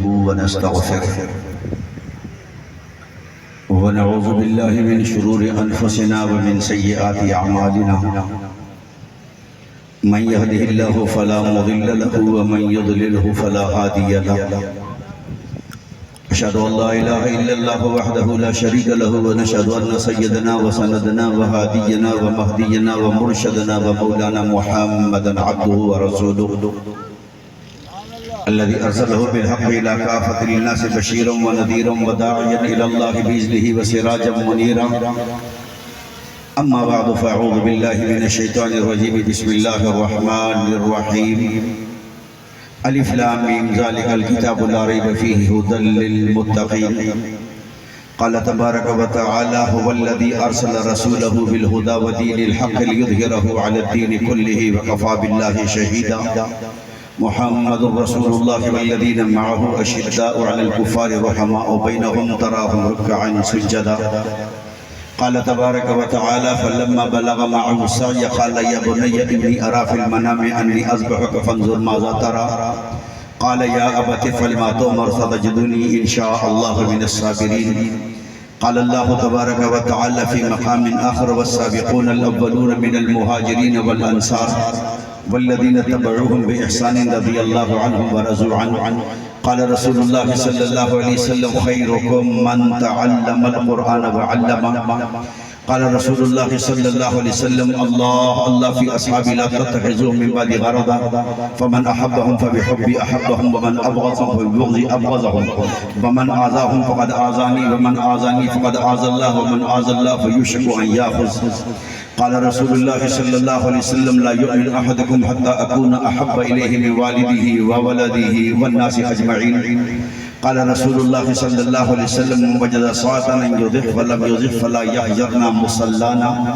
ونستغفره ونعوذ بالله من شرور أنفسنا ومن سيئات أعمالنا من يهده الله فلا مضل له ومن يضلله فلا هادي له أشهد أن لا إله إلا الله وحده لا شريك له ونشهد أن سيدنا وسندنا وهادينا ومهدينا ومرشدنا ومولانا محمدا عبده ورسوله الذي أرسله بالحق إلى كافة الناس بشيرا ونذيرا وداعيا إلى الله بإذنه وسراجا منيرا أما بعد فأعوذ بالله من الشيطان الرجيم بسم الله الرحمن الرحيم ألف لام ميم ذلك الكتاب لا ريب فيه هدى للمتقين قال تبارك وتعالى هو الذي أرسل رسوله بالهدى ودين الحق ليظهره على الدين كله وكفى بالله شهيدا محمد رسول الله والذين معه أشداء على الكفار رحماء بينهم تراهم ركعا سجدا قال تبارك وتعالى فلما بلغ معه السعي قال يا بني إني أرى في المنام أني أذبحك فانظر ماذا ترى قال يا أبت افعل ما تؤمر ستجدني إن شاء الله من الصابرين قال الله تبارك وتعالى في مقام آخر والسابقون الأولون من المهاجرين والأنصار والذين تبعوهم بإحسان رضي الله عنهم ورضوا عنه قال رسول الله صلى الله عليه وسلم خيركم من تعلم القرآن وعلمه قال رسول الله صلى الله عليه وسلم الله في أصحابي لا تتخذوهم من بعد غرضا فمن أحبهم فبحبي أحبهم ومن أبغضهم فببغضي أبغضهم ومن آذاهم فقد آذاني ومن آذاني فقد آذى الله ومن آذى الله فيوشك أن يأخذ قال رسول الله صلى الله عليه وسلم لا يؤمن أحدكم حتى أكون أحب إليه من والده وولده والناس أجمعين قال رسول الله صلى الله عليه وسلم من وجد صلاة أن يضح ولم يضح فلا يحجرنا مصلانا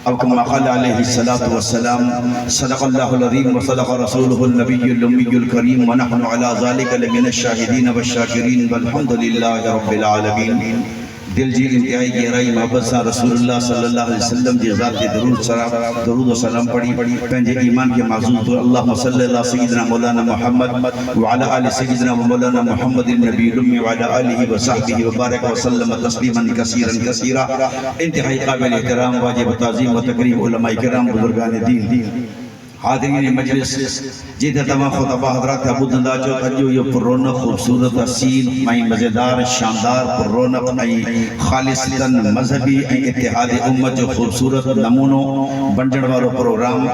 أو كما قال عليه الصلاة والسلام صدق الله العظيم وصدق رسوله النبي الأمي الكريم ونحن على ذلك لمن الشاهدين والشاكرين والحمد لله رب العالمين दिल जी इंतहाई गहराई मोहब्बत सां रसूलुल्लाह सल्लल्लाहु अलैहि वसल्लम जी ज़ात ते दरूद और सलाम पढ़ी पंहिंजे ईमान के माज़ूम तो अल्लाहुम्मा सल्लि अला सय्यिदिना मौलाना मुहम्मद व अला आलि सय्यिदिना मौलाना मुहम्मदिन नबील उम्मी व अला आलिहि व सहबिहि व बारक व सल्लम तस्लीमन कसीरन कसीरा इंतहाई काबिल एहतराम वाजिब ताज़ीम व तकरीम उलमा किराम बुजुर्गान दीन हाज़रीन मजलिस जिते तमाम खुतबा हज़रात ॿुधंदा चओ अॼु इहो पुरौनक ख़ूबसूरत हसीन ऐं मज़ेदार शानदार पुरौनक ऐं ख़ालिसन मज़हबी ऐं इत्तिहाद उम्मत जो ख़ूबसूरत नमूनो बंडण वारो प्रोग्राम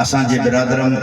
असांजे बिरादरन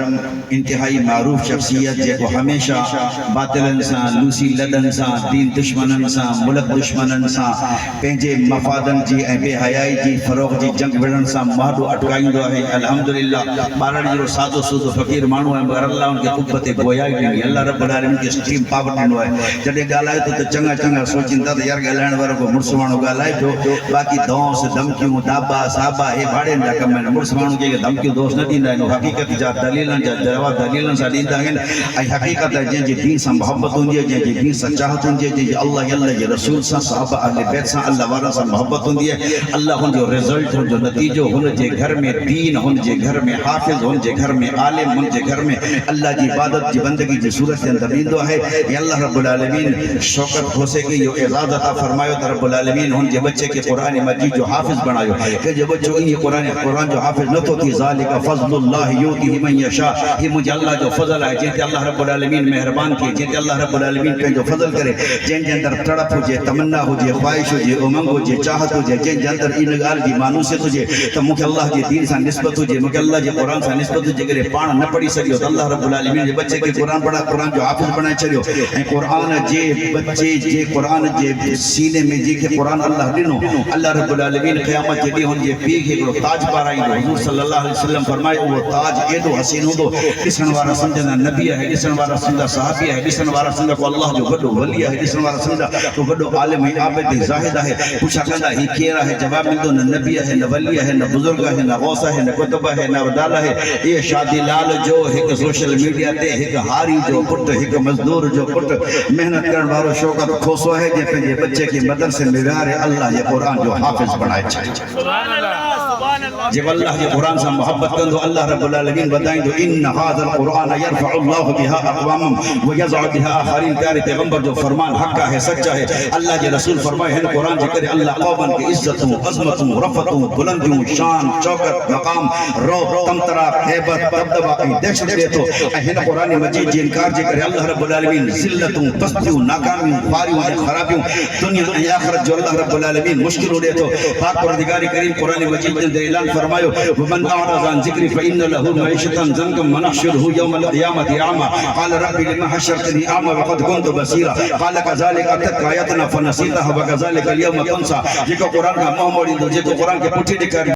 इंतहाई मारूफ़ शख़्सियत जेको हमेशह बातिलनि सां लूसी लॾनि सां दीन दुश्मननि सां मुल्क दुश्मननि सां पंहिंजे मफ़ादनि जी ऐं बेहयाई जी फ़रोग़ जी जंग विढ़ण सां माडो अटकाईंदो आहे अल्हम्दुलिल्लाह ॿारनि जो सादो सूदो फ़क़ीर माण्हू आहे मगर अल्लाह उनके कुब्बत ते गोयाई ॾिनी अल्लाह रब्बुल आलमीन खे स्टीम पावर ॾिनो आहे जॾहिं ॻाल्हाए थो त चङा चङा सोचींदा त यार ॻाल्हाइण वारो को मुड़ुस माण्हू ॻाल्हाए पियो बाक़ी दौस धमकियूं दाबा साबा हे भाड़ेनि जा कम आहिनि मुड़ुस माण्हू खे धमकियूं दोस्त न ॾींदा आहिनि हक़ीक़त जा दलीलनि जा जवाब दलीलनि सां ॾींदा आहिनि ऐं हक़ीक़त जंहिंजे दीन सां मोहब्बत हूंदी आहे जंहिंजे दीन सां चाहत हूंदी आहे जंहिंजे अल्लाह जे रसूल सां सहाबा अहले बैत सां अल्लाह वारनि सां मोहब्बत हूंदी आहे अल्लाह हुनजो रिज़ल्ट हुनजो नतीजो हुनजे घर में दीन हुनजे घर में हाफ़िज़ हुनजे घर में आलिम हुनजे घर में अल्लाह जी इबादत जी बंदगी जी सूरत के अंदर ईंदो आहे ऐं अल्लाह रब्बुल आलमीन शौकत खोसे के इहो एज़ाज़ अता फरमायो त रब्बुल आलमीन हुनजे बच्चे के कुरान मजीद जो हाफ़िज़ बणायो कंहिंजो बच्चो ईअं कुरान जो हाफ़िज़ नथो थी ज़ालिका फ़ज़्लुल्लाहि युतीहि मन यशा ही मुंहिंजे अल्लाह जो फ़ज़ल आहे जंहिं ते अल्लाह रब्बुल आलमीन मेहरबान थिए जंहिं ते अल्लाह रब्बुल आलमीन पंहिंजो फ़ज़ल करे जंहिंजे अंदर तड़प हुजे तमन्ना हुजे ख़्वाहिश हुजे उमंग हुजे चाहत हुजे जंहिंजे अंदर इन ॻाल्हि जी मानूसियत हुजे त मूंखे अल्लाह जे दीन सां निस्बत हुजे मूंखे अल्लाह जे क़ुरान सां निस्बत हुजे करे पाण न पढ़ी सघियो त अल्लाह रब्बुल आलमीन जे बच्चे के कुरान पढ़ा कुरान जो हाफ़िज़ बणाए छॾियो ऐं कुरान जे बच्चे जे कुरान जे सीने में जेके कुरान अल्लाह ॾिनो अल्लाह रब्बुल आलमीन क़यामत जे ॾींहुं हुनजे पीउ खे हिकिड़ो ताज पाराईंदो हुज़ूर सल्लल्लाहु अलैहि वसल्लम फरमाए उहो ताज एॾो हसीन हूंदो ॾिसण वारा सम्झंदा नबी आहे ॾिसण वारा सम्झंदा सहाबी आहे ॾिसण वारा सम्झंदा को अल्लाह जो वॾो वली आहे ॾिसण वारा सम्झंदा को वॾो आलिम ऐं आबिद ऐं ज़ाहिद आहे पुछा कंदा ही केरु आहे जवाब मिलंदो न नबी आहे न वली आहे न बुज़ुर्ग आहे न गौस आहे न कुतुब आहे न अब्दाल आहे ये शादी लाल जो हिकु सोशल मीडिया ते हिकु हारी जो पुट हिकु मज़दूर जो पुट मेहनत करण वारो शौकत खोसो है जे पंहिंजे बच्चे के मदरसे में विहारे अल्लाह जे कुरान जो हाफ़िज़ बणाए छॾे सुभान अल्लाह जब अल्लाह जे कुरान से मोहब्बत कंदो अल्लाह रब्बुल आलमीन बताइंदो इन हाज़ल कुरान यरफउ अल्लाहु बिहा अक़वामम व यज़उ बिहा आखरीन। प्यारे पैगंबर जो फरमान हक़ है, सच्चा है। अल्लाह के रसूल फरमाए हैं कुरान जे करे अल्लाह कौमन के इज्जतों, अज़मतों, रफ़तों, बुलंदियों, शान, चौकत, मकाम, रौब, तमतरा, हैबत, दबदबा ऐं दहशत दे तो। हिन कुरान मजीद जे इनकार जे करे अल्लाह रब्बुल आलमीन ज़िल्लतों, पस्तियों, नाकामियों, फारियों ऐं खराबियों दुनिया ऐं आखिरत जो अल्लाह रब्बुल आलमीन मुश्किल दे तो। पाक परवरदिगार करीम कुरान मजीद के अंदर ऐलान फरमायो वमन अअरज़ अन ज़िक्री फ़इन्न लहू मईशतन ज़ंकम व नहशुरुहु यौमल क़ियामति अअमा क़ाल रब्बी लिमा हशरतनी अअमा व क़द कुन्तु बसीरा क़ाल कज़ालिका अततका आयतुना फ़नसीतहा व कज़ालिका अल यौम तुनसा। जेको कुरान का मुंह मोड़ींदो, जेको कुरान के पुठी ॾेखारींदो